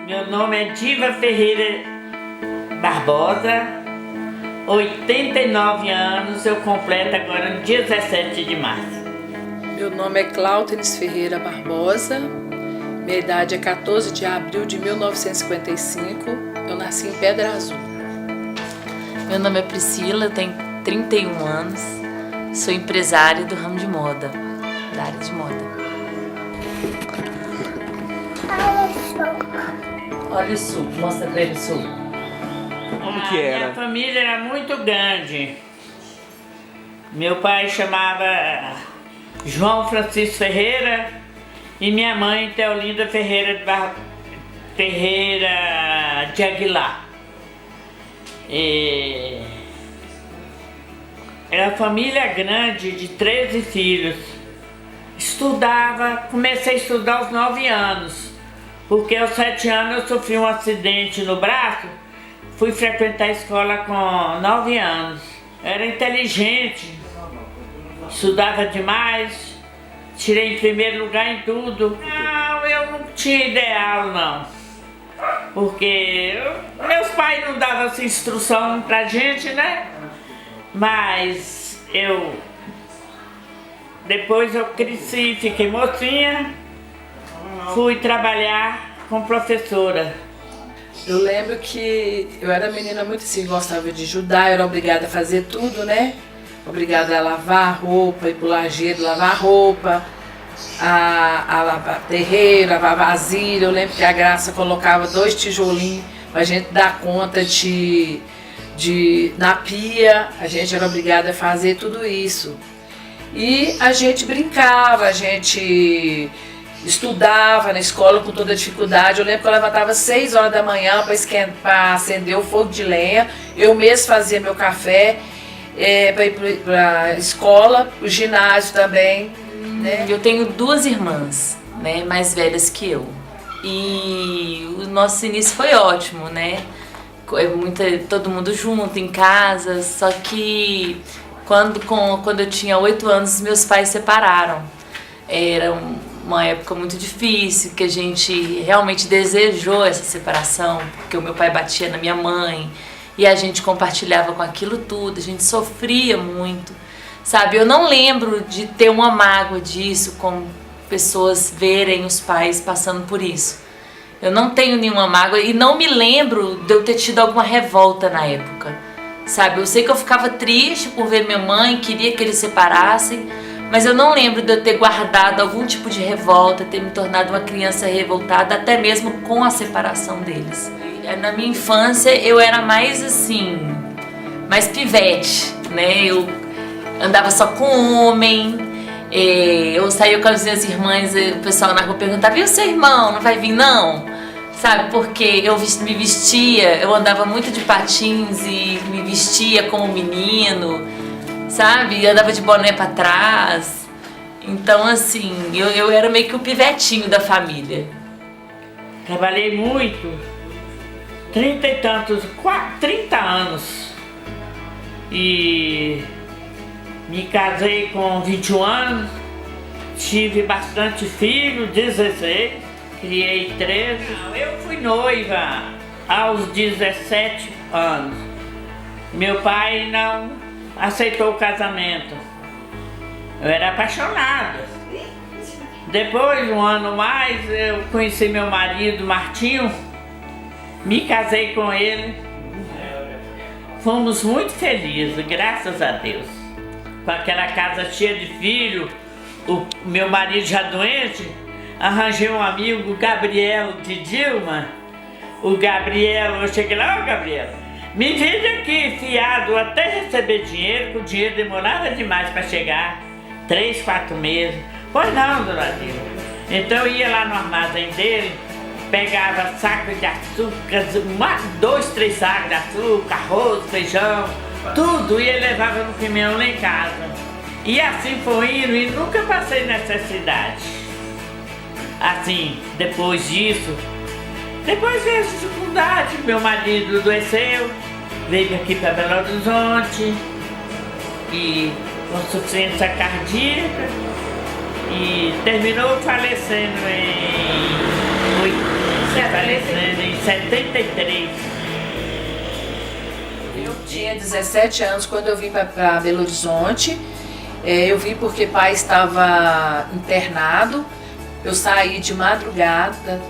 Meu nome é Diva Ferreira Barbosa, 89 anos, eu completo agora no dia 17 de março. Meu nome é Cláutenes Ferreira Barbosa, minha idade é 14 de abril de 1955, eu nasci em Pedra Azul. Meu nome é Priscila, eu tenho 31 anos, sou empresária do ramo de moda, da área de moda. Olha o suco, mostra pra ele o suco. Como que era? Minha família era muito grande. Meu pai chamava João Francisco Ferreira e minha mãe Teolinda Ferreira de Aguilar. Era uma família grande de 13 filhos. Comecei a estudar aos 9 anos. Porque aos 7 anos eu sofri um acidente no braço, fui frequentar a escola com 9 anos. Era inteligente, estudava demais, tirei em primeiro lugar em tudo. Não, eu não tinha ideal não, porque meus pais não davam essa instrução pra gente, né? Mas depois eu cresci, fiquei mocinha. Fui trabalhar como professora. Eu lembro que eu era menina muito assim, gostava de ajudar, eu era obrigada a fazer tudo, né? Obrigada a lavar roupa, ir pro lajedo, lavar roupa, a lavar terreiro, lavar vasilha. Eu lembro que a Graça colocava 2 tijolinhos pra gente dar conta na pia, a gente era obrigada a fazer tudo isso. E a gente brincava, a gente estudava na escola com toda dificuldade. Eu lembro que eu levantava 6 horas da manhã para acender o fogo de lenha. Eu mesmo fazia meu café para ir para a escola, o ginásio também. Né? Eu tenho 2 irmãs, né, mais velhas que eu. E o nosso início foi ótimo, né? Todo mundo junto em casa. Só que quando eu tinha 8 anos, meus pais separaram. Era uma época muito difícil, que a gente realmente desejou essa separação, porque o meu pai batia na minha mãe e a gente compartilhava com aquilo tudo, a gente sofria muito, sabe? Eu não lembro de ter uma mágoa disso, como pessoas verem os pais passando por isso. Eu não tenho nenhuma mágoa e não me lembro de eu ter tido alguma revolta na época, sabe? Eu sei que eu ficava triste por ver minha mãe, queria que eles separassem, mas eu não lembro de eu ter guardado algum tipo de revolta, ter me tornado uma criança revoltada, até mesmo com a separação deles. Na minha infância eu era mais assim, mais pivete, né? Eu andava só com homem, eu saía com as minhas irmãs, o pessoal na rua perguntava: e o seu irmão, não vai vir não? Sabe, porque eu me vestia, eu andava muito de patins e me vestia como menino, sabe? E andava de boné pra trás. Então, assim, eu era meio que o pivetinho da família. Trabalhei muito, 30 anos. E me casei com 21 anos, tive bastante filho, 16, criei 13. Eu fui noiva aos 17 anos. Meu pai não aceitou o casamento. Eu era apaixonada. Depois, um ano mais, eu conheci meu marido, Martinho. Me casei com ele. Fomos muito felizes, graças a Deus. Com aquela casa cheia de filhos, o meu marido já doente, arranjei um amigo, o Gabriel de Dilma. O Gabriel, eu cheguei lá: ô Gabriel, me vende aqui fiado até receber dinheiro, que o dinheiro demorava demais para chegar, 3, 4 meses. Pois não, dona Dilma. Então eu ia lá no armazém dele, pegava saco de açúcar, 2, 3 sacos de açúcar, arroz, feijão, tudo, e ele levava no caminhão lá em casa. E assim foi indo e nunca passei necessidade. Assim, depois disso, depois veio a dificuldade, meu marido adoeceu, veio aqui para Belo Horizonte e com insuficiência cardíaca e terminou falecendo em falecendo em 73. Eu tinha 17 anos quando eu vim para Belo Horizonte. Eu vim porque pai estava internado. Eu saí de madrugada.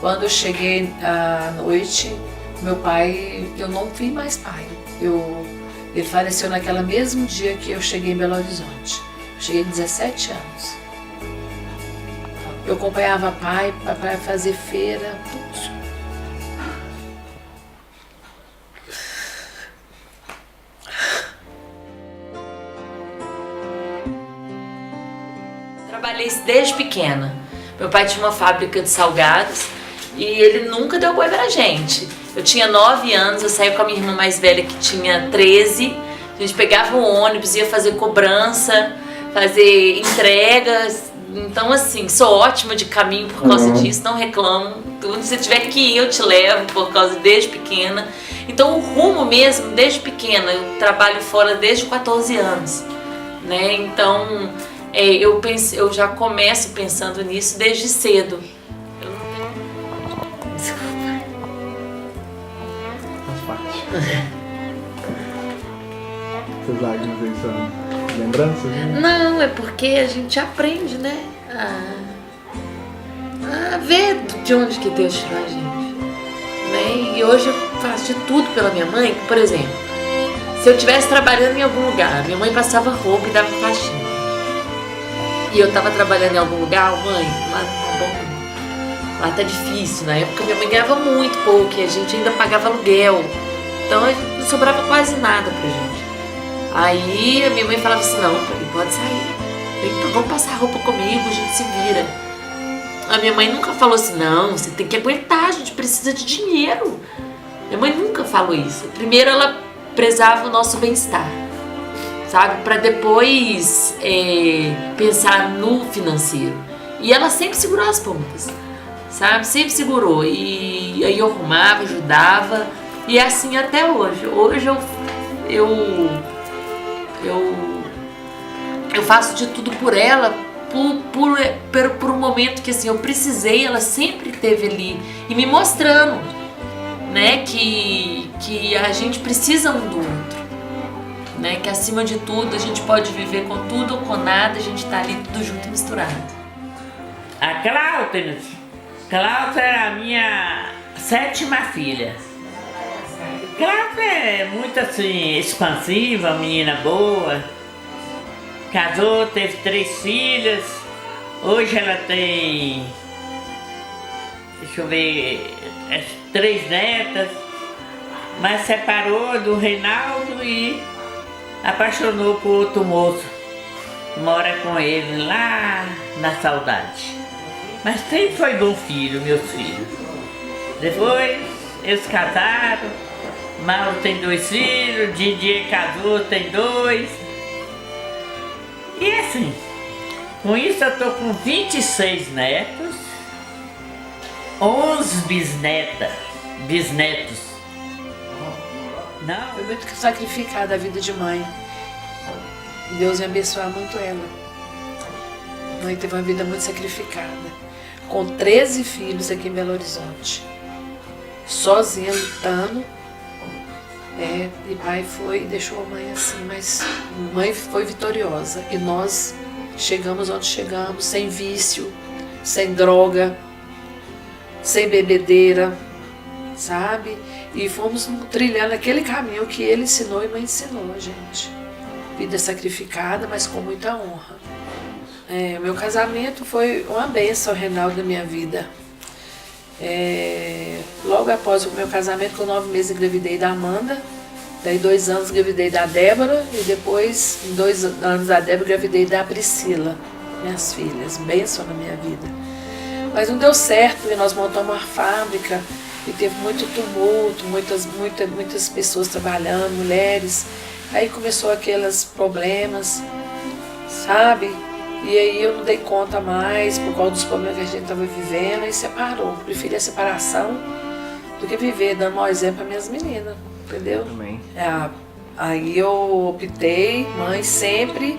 Quando eu cheguei à noite, meu pai, eu não vi mais pai. Ele faleceu naquele mesmo dia que eu cheguei em Belo Horizonte. Eu cheguei com 17 anos. Eu acompanhava pai para fazer feira, tudo. Trabalhei desde pequena. Meu pai tinha uma fábrica de salgados e ele nunca deu boi pra gente. Eu tinha 9 anos, eu saí com a minha irmã mais velha que tinha 13. A gente pegava o ônibus, ia fazer cobrança, fazer entregas. Então, assim, sou ótima de caminho por causa disso, não reclamo. Onde você tiver que ir, eu te levo, por causa desde pequena. Então, o rumo mesmo, desde pequena, eu trabalho fora desde 14 anos, né? Então, eu já começo pensando nisso desde cedo. Eu não tenho... Desculpa. Faz parte. Essas lágrimas aí são lembranças, né? Não, é porque a gente aprende, né? A ver de onde que Deus tirou a gente. Né? E hoje eu faço de tudo pela minha mãe. Por exemplo, se eu estivesse trabalhando em algum lugar, minha mãe passava roupa e dava faxina. E eu tava trabalhando em algum lugar, mãe, lá tá bom, lá tá difícil. Na época minha mãe ganhava muito pouco e a gente ainda pagava aluguel. Então não sobrava quase nada pra gente. Aí a minha mãe falava assim, não, pode sair. Vamos passar roupa comigo, a gente se vira. A minha mãe nunca falou assim, não, você tem que aguentar, a gente precisa de dinheiro. Minha mãe nunca falou isso. Primeiro ela prezava o nosso bem-estar, sabe? Para depois pensar no financeiro. E ela sempre segurou as pontas, sabe? Sempre segurou. E aí eu arrumava, ajudava. E é assim até hoje. Hoje eu faço de tudo por ela, por um momento que assim, eu precisei, ela sempre esteve ali e me mostrando, né, que a gente precisa um do outro, né, que acima de tudo a gente pode viver com tudo ou com nada, a gente tá ali tudo junto e misturado. A Cláudia era a minha 7ª filha. Cláudia é muito assim, expansiva, menina boa. Casou, teve 3 filhas. Hoje ela tem, deixa eu ver, 3 netas. Mas separou do Reinaldo e apaixonou por outro moço. Mora com ele lá na Saudade. Mas sempre foi bom filho, meus filhos. Depois eles casaram. Mauro tem 2 filhos, Didier casou, tem 2. E assim, com isso eu tô com 26 netos, 11 bisnetos. Não, Foi muito sacrificada a vida de mãe. E Deus me abençoar muito ela. Mãe teve uma vida muito sacrificada. Com 13 filhos aqui em Belo Horizonte. Sozinha, lutando. E pai foi e deixou a mãe assim, mas mãe foi vitoriosa. E nós chegamos onde chegamos, sem vício, sem droga, sem bebedeira, sabe? E fomos trilhando aquele caminho que ele ensinou e mãe ensinou a gente. Vida sacrificada, mas com muita honra. Meu casamento foi uma bênção, Reinaldo, na minha vida. Logo após o meu casamento, com 9 meses, engravidei da Amanda. Daí 2 anos engravidei da Débora. E depois, em 2 anos da Débora, engravidei da Priscila. Minhas filhas, bênção na minha vida. Mas não deu certo e nós montamos uma fábrica. E teve muito tumulto, muitas pessoas trabalhando, mulheres. Aí começou aqueles problemas, sabe? E aí eu não dei conta mais por causa dos problemas que a gente estava vivendo e separou. Preferi a separação do que viver dando mau exemplo para minhas meninas, entendeu? Também. Aí eu optei, mãe sempre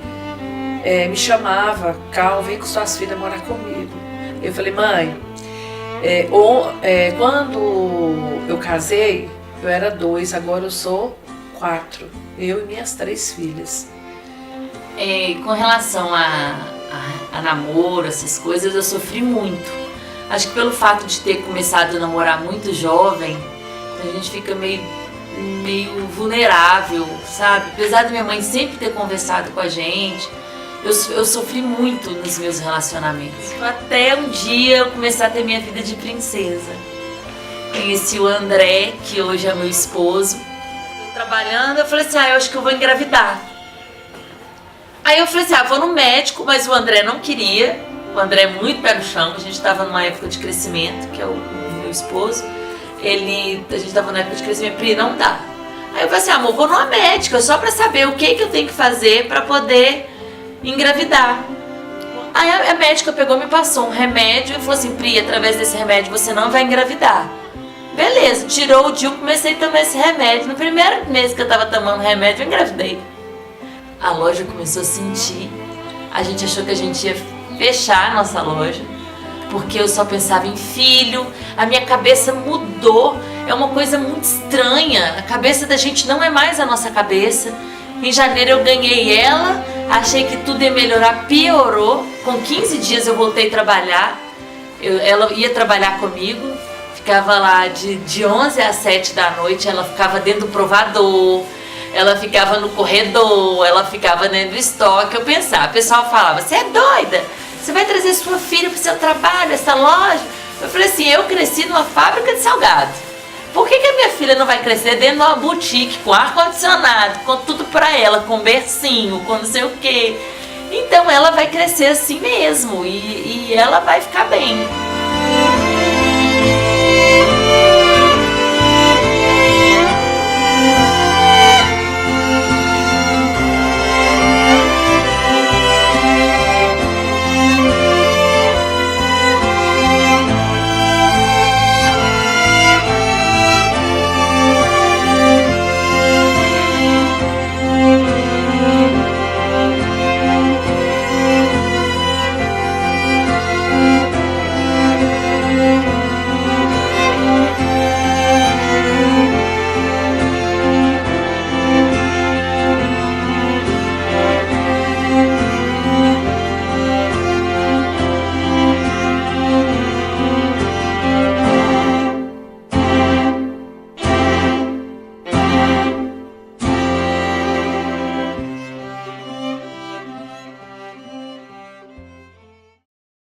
me chamava, Cal, vem com suas filhas morar comigo. Eu falei, mãe, Quando eu casei, eu era 2, agora eu sou 4. Eu e minhas 3 filhas. Com relação a namoro, essas coisas, eu sofri muito. Acho que pelo fato de ter começado a namorar muito jovem, a gente fica meio vulnerável, sabe? Apesar da minha mãe sempre ter conversado com a gente, eu sofri muito nos meus relacionamentos. Até um dia eu comecei a ter minha vida de princesa. Conheci o André, que hoje é meu esposo. Eu trabalhando, eu falei assim, eu acho que eu vou engravidar. Aí eu falei assim, vou no médico, mas o André não queria. O André é muito pé no chão, a gente estava numa época de crescimento, que é o meu esposo. A gente estava numa época de crescimento, Pri, não dá. Aí eu falei assim, amor, vou numa médica, só pra saber o que eu tenho que fazer pra poder engravidar. Aí a médica pegou, me passou um remédio e falou assim, Pri, através desse remédio você não vai engravidar. Beleza, tirou o dia, eu comecei a tomar esse remédio. No primeiro mês que eu tava tomando remédio, eu engravidei. A loja começou a sentir. A gente achou que a gente ia fechar a nossa loja, porque eu só pensava em filho. A minha cabeça mudou. É uma coisa muito estranha. A cabeça da gente não é mais a nossa cabeça. Em janeiro eu ganhei ela, achei que tudo ia melhorar, piorou. Com 15 dias eu voltei a trabalhar. Ela ia trabalhar comigo. Ficava lá de 11 às 7 da noite, ela ficava dentro do provador, ela ficava no corredor, ela ficava dentro do estoque. Eu pensava, o pessoal falava, você é doida? Você vai trazer sua filha para o seu trabalho, essa loja? Eu falei assim, eu cresci numa fábrica de salgado. Por que a minha filha não vai crescer dentro de uma boutique, com ar-condicionado, com tudo para ela, com bercinho, com não sei o quê? Então ela vai crescer assim mesmo e ela vai ficar bem.